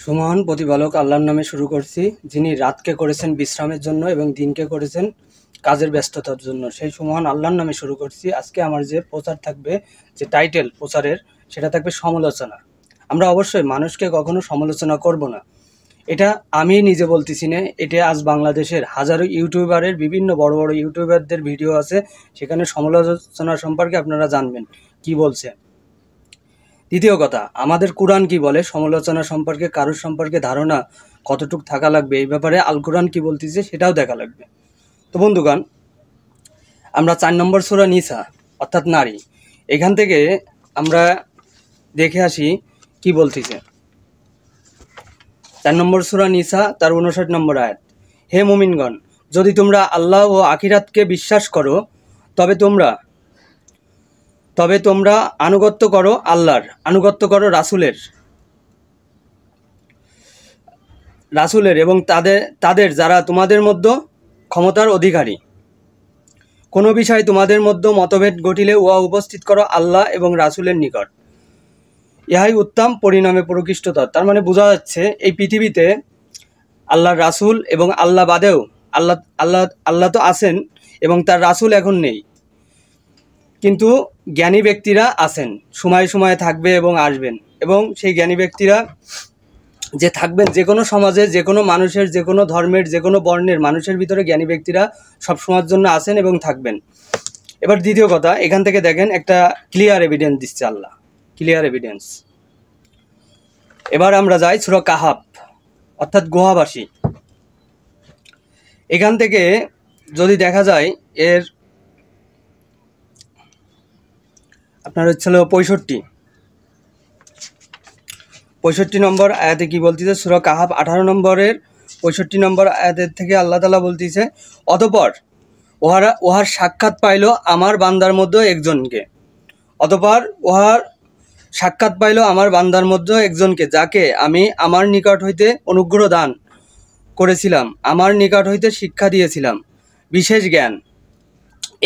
সুমহান প্রতিপালক আল্লাহর নামে শুরু করছি, যিনি রাতকে করেছেন বিশ্রামের জন্য এবং দিনকে করেছেন কাজের ব্যস্ততার জন্য। সেই সুমহান আল্লাহর নামে শুরু করছি। আজকে আমার যে প্রচার থাকবে, যে টাইটেল প্রচারের, সেটা থাকবে সমালোচনা। আমরা অবশ্যই মানুষকে কখনো সমালোচনা করব না, এটা আমি নিজে বলতেছি না, এটা আজ বাংলাদেশের হাজারো ইউটিউবারের, বিভিন্ন বড় বড় ইউটিউবারদের ভিডিও আছে, সেখানে সমালোচনা সম্পর্কে আপনারা জানবেন কি বলছে। দ্বিতীয় কথা, আমাদের কোরআন কি বলে সমালোচনা সম্পর্কে, কারোর সম্পর্কে ধারণা কতটুক থাকা লাগবে এই ব্যাপারে আল কোরআন কি বলতেছে সেটাও দেখা লাগবে। তো বন্ধুগণ, আমরা 4 নম্বর সূরা নিসা অর্থাৎ নারী, এখান থেকে আমরা দেখে আসি কি বলতেছে। 4 নম্বর সূরা নিসা তার 59 নম্বর আয়াত। হে মুমিনগণ, যদি তোমরা আল্লাহ ও আখিরাতকে বিশ্বাস করো তবে তোমরা আনুগত্য করো আল্লাহর, আনুগত্য করো রাসূলের এবং তাদের যারা তোমাদের মধ্যে ক্ষমতার অধিকারী। কোনো বিষয় তোমাদের মধ্যে মতভেদ ঘটিলে উহা উপস্থিত করো আল্লাহ এবং রাসূলের নিকট, ইহাই উত্তম পরিণামে প্রকৃষ্টতর। তার মানে বোঝা যাচ্ছে এই পৃথিবীতে আল্লাহর রাসূল এবং আল্লাহ বাদেও আল্লাহ তো আছেন এবং তার রাসূল এখন নেই, কিন্তু জ্ঞানী ব্যক্তিরা আছেন, সময়ে সময়ে থাকবে এবং আসবেন। এবং সেই জ্ঞানী ব্যক্তিরা যে থাকবেন যে কোনো সমাজে, যে কোনো মানুষের, যে কোনো ধর্মের, যে কোনো বর্ণের মানুষের ভিতরে জ্ঞানী ব্যক্তিরা সব সময়ের জন্য আছেন এবং থাকবেন। এবার দ্বিতীয় কথা, এখান থেকে দেখেন একটা ক্লিয়ার এভিডেন্স দিচ্ছে আল্লাহ, ক্লিয়ার এভিডেন্স। এবার আমরা যাই সূরা কাহাফ অর্থাৎ গুহাবাসী। এখান থেকে যদি দেখা যায় এর আপনার হচ্ছিল 65 নম্বর আয়াতে কি বলতেছে, সূরা কাহাফ 18 নম্বরের 65 নম্বর আয়াতের থেকে আল্লাহ তাআলা বলতেছে, অতঃপর উহার সাক্ষাৎ পাইল আমার বান্দার মধ্যে একজনকে, যাকে আমি আমার নিকট হইতে অনুগ্রহ দান করেছিলাম, আমার নিকট হইতে শিক্ষা দিয়েছিলাম বিশেষ জ্ঞান।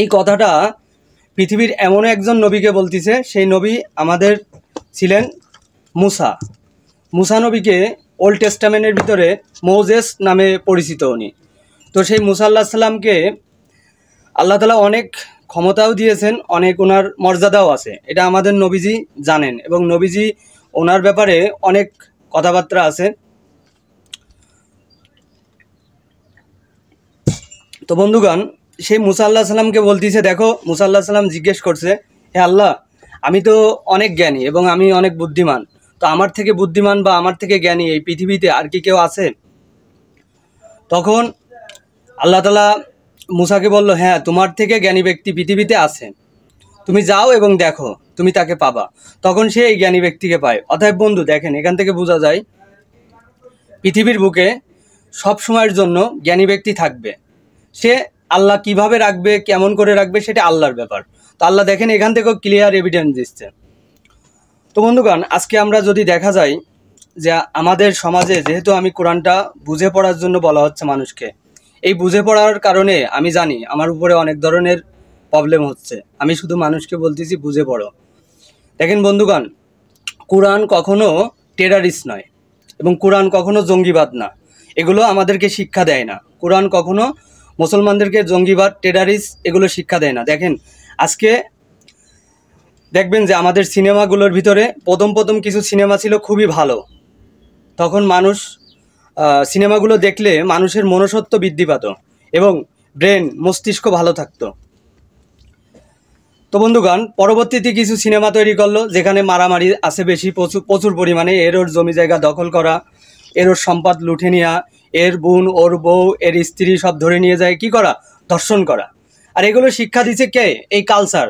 এই কথাটা পৃথিবীর এমন একজন নবীকে বলতেছে, সেই নবী আমাদের ছিলেন মুসা নবীকে ওল্ড টেস্টামেন্টের ভিতরে মোজেস নামে পরিচিত উনি। তো সেই মুসা আলাইহিস সালামকে আল্লাহ তাআলা অনেক ক্ষমতাও দিয়েছেন, অনেক ওনার মর্যাদাও আছে, এটা আমাদের নবীজি জানেন এবং নবীজি ওনার ব্যাপারে অনেক কথাবার্তা আছে। তো বন্ধুগণ, সেই মুসা আলাইহিস সালামকে বলতেছে, দেখো মুসা আলাইহিস সালাম জিজ্ঞেস করছে, হে আল্লাহ, আমি তো অনেক জ্ঞানী এবং আমি অনেক বুদ্ধিমান, তো আমার থেকে বুদ্ধিমান বা আমার থেকে জ্ঞানী এই পৃথিবীতে আর কি কেউ আছে? তখন আল্লাহ তাআলা মুসাকে বলল, হ্যাঁ, তোমার থেকে জ্ঞানী ব্যক্তি পৃথিবীতে আছে, তুমি যাও এবং দেখো, তুমি তাকে পাবা। তখন সে এই জ্ঞানী ব্যক্তিকে পায়। অতএব বন্ধু দেখেন, এখান থেকে বোঝা যায় পৃথিবীর বুকে সব সময়ের জন্য জ্ঞানী ব্যক্তি থাকবে। সে আল্লাহ কিভাবে রাখবে, কেমন করে রাখবে, সেটা আল্লাহর ব্যাপার। তো আল্লাহ দেখেন এখান থেকেও ক্লিয়ার এভিডেন্স দিচ্ছে। তো বন্ধুগণ, আজকে আমরা যদি দেখা যায় যে আমাদের সমাজে, যেহেতু আমি কোরআনটা বুঝে পড়ার জন্য বলা হচ্ছে মানুষকে, এই বুঝে পড়ার কারণে আমি জানি আমার উপরে অনেক ধরনের প্রবলেম হচ্ছে, আমি শুধু মানুষকে বলতেছি বুঝে পড়ো। দেখেন বন্ধুগণ, কোরআন কখনো টেরারিস্ট নয় এবং কোরআন কখনো জঙ্গিবাদ না, এগুলো আমাদেরকে শিক্ষা দেয় না। কোরআন কখনো মুসলমানদেরকে জঙ্গিবাদ, টেরারিস্ট এগুলো শিক্ষা দেয় না। দেখেন আজকে দেখবেন যে আমাদের সিনেমাগুলোর ভিতরে প্রথম কিছু সিনেমা ছিল খুবই ভালো, তখন মানুষ সিনেমাগুলো দেখলে মানুষের মনুষ্যত্ব বৃদ্ধি পেত এবং মস্তিষ্ক ভালো থাকতো। তো বন্ধুগণ, পরবর্তীতে কিছু সিনেমা তৈরি করলো যেখানে মারামারি আছে বেশি, প্রচুর পরিমাণে, এর ওর জমি জায়গা দখল করা, এর ওর সম্পদ লুটে নেওয়া, এর বোন, ওর বউ, এর স্ত্রী সব ধরে নিয়ে যায়, কি করা, ধর্ষণ করা। আর এগুলো শিক্ষা দিচ্ছে কে? এই কালচার।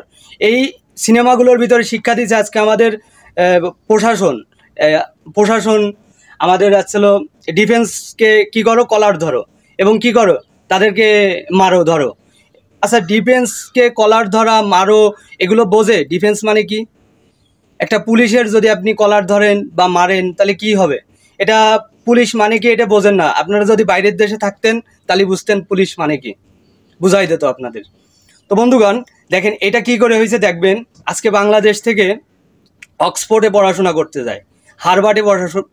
এই সিনেমাগুলোর ভিতরে শিক্ষা দিচ্ছে আজকে আমাদের প্রশাসন আমাদের আসছিল ডিফেন্সকে কি করো, কলার ধরো এবং কি করো, তাদেরকে মারো, ধরো। আচ্ছা, ডিফেন্সকে কলার ধরা, মারো, এগুলো বোঝে ডিফেন্স মানে কি? একটা পুলিশের যদি আপনি কলার ধরেন বা মারেন তাহলে কি হবে? এটা পুলিশ মানে কি এটা বোঝেন না। আপনারা যদি বাইরের দেশে থাকতেন তাহলে বুঝতেন পুলিশ মানে কি, বুঝাই দিত আপনাদের। তো বন্ধুগণ দেখেন এটা কি করে হয়েছে, দেখবেন আজকে বাংলাদেশ থেকে অক্সফোর্ডে পড়াশোনা করতে যায়, হার্ভার্ডে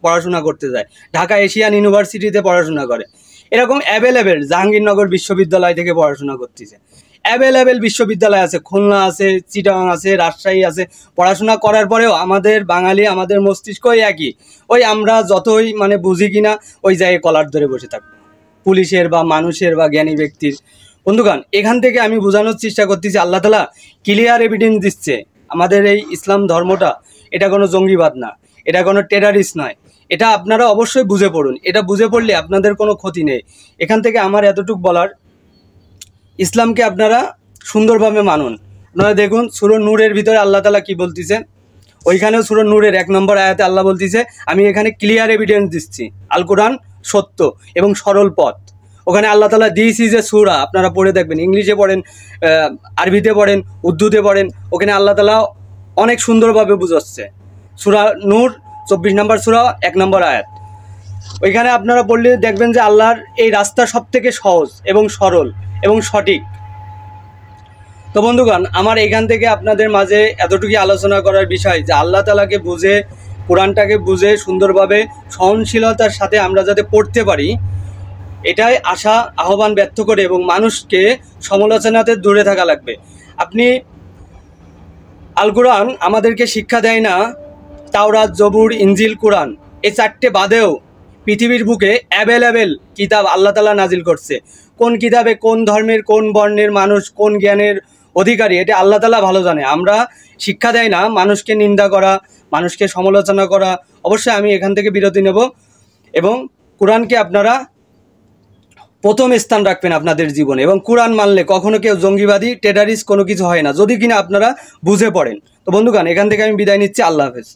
পড়াশোনা করতে যায়, ঢাকা এশিয়ান ইউনিভার্সিটিতে পড়াশোনা করে, এরকম অ্যাভেলেবেল জাহাঙ্গীরনগর বিশ্ববিদ্যালয় থেকে পড়াশোনা করতেছে। অ্যাভেলেবেল বিশ্ববিদ্যালয় আছে, খুলনা আছে, চিটাগাং আছে, রাজশাহী আছে। পড়াশোনা করার পরেও আমাদের বাঙালি, আমাদের মস্তিষ্কই একই, ওই আমরা যতই মানে বুঝি কিনা ওই জায়গায় কলার ধরে বসে থাকবো, পুলিশের বা মানুষের বা জ্ঞানী ব্যক্তির। বন্ধুগণ, এখান থেকে আমি বোঝানোর চেষ্টা করতেছি আল্লাহ তাআলা ক্লিয়ার এভিডেন্স দিচ্ছে আমাদের এই ইসলাম ধর্মটা এটা কোনো জঙ্গিবাদ না, এটা কোনো টেরারিস্ট নয়। এটা আপনারা অবশ্যই বুঝে পড়ুন, এটা বুঝে পড়লে আপনাদের কোনো ক্ষতি নেই। এখান থেকে আমার এতটুকু বলার, ইসলামকে আপনারা সুন্দরভাবে মানুন। আপনারা দেখুন সূরা নূরের ভিতরে আল্লাহ তাআলা কি বলতেছে, ওইখানেও সূরা নূরের 1 নম্বর আয়াতে আল্লাহ বলতেছে আমি এখানে ক্লিয়ার এভিডেন্স দিচ্ছি, আল কোরআন সত্য এবং সরল পথ। ওখানে আল্লাহ তাআলা দিস ইজ এ সূরা, আপনারা পড়ে দেখবেন, ইংলিশে পড়েন, আরবিতে পড়েন, উর্দুতে পড়েন, ওখানে আল্লাহ তাআলা অনেক সুন্দরভাবে বুঝাচ্ছে। সূরা নূর 24 নম্বর সূরা 1 নম্বর আয়াত, ওইখানে আপনারা পড়লে দেখবেন যে আল্লাহর এই রাস্তা সব থেকে সহজ এবং সরল এবং সঠিক। তো বন্ধুগণ, আমার এখান থেকে আপনাদের মাঝে এতটুকুই আলোচনা করার বিষয় যে আল্লাহ তাআলাকে বুঝে, কোরআনটাকে বুঝে সুন্দরভাবে সহনশীলতার সাথে আমরা যাতে পড়তে পারি, এটাই আশা আহ্বান ব্যক্ত করে, এবং মানুষকে সমালোচনাতে দূরে থাকা লাগবে। আপনি আল কোরআন আমাদেরকে শিক্ষা দেয় না তাওরাত, জবুর, ইনজিল, কোরআন, এই 4টে বাদেও পৃথিবীর বুকে অ্যাভেলেবেল কিতাব আল্লাহ তাআলা নাজিল করছে। কোন কিতাবে কোন ধর্মের, কোন বর্ণের মানুষ, কোন জ্ঞানের অধিকারী, এটা আল্লাহ তাআলা ভালো জানে। আমরা শিক্ষা দেয় না মানুষকে নিন্দা করা, মানুষকে সমালোচনা করা। অবশ্যই আমি এখান থেকে বিরতি নেব, এবং কোরআনকে আপনারা প্রথম স্থান রাখবেন আপনাদের জীবনে, এবং কোরআন মানলে কখনো কেউ জঙ্গিবাদী, টেরারিস্ট কোনো কিছু হয় না, যদি কিনা আপনারা বুঝে পড়েন। তো বন্ধুগণ, এখান থেকে আমি বিদায় নিচ্ছি। আল্লাহ হাফেজ।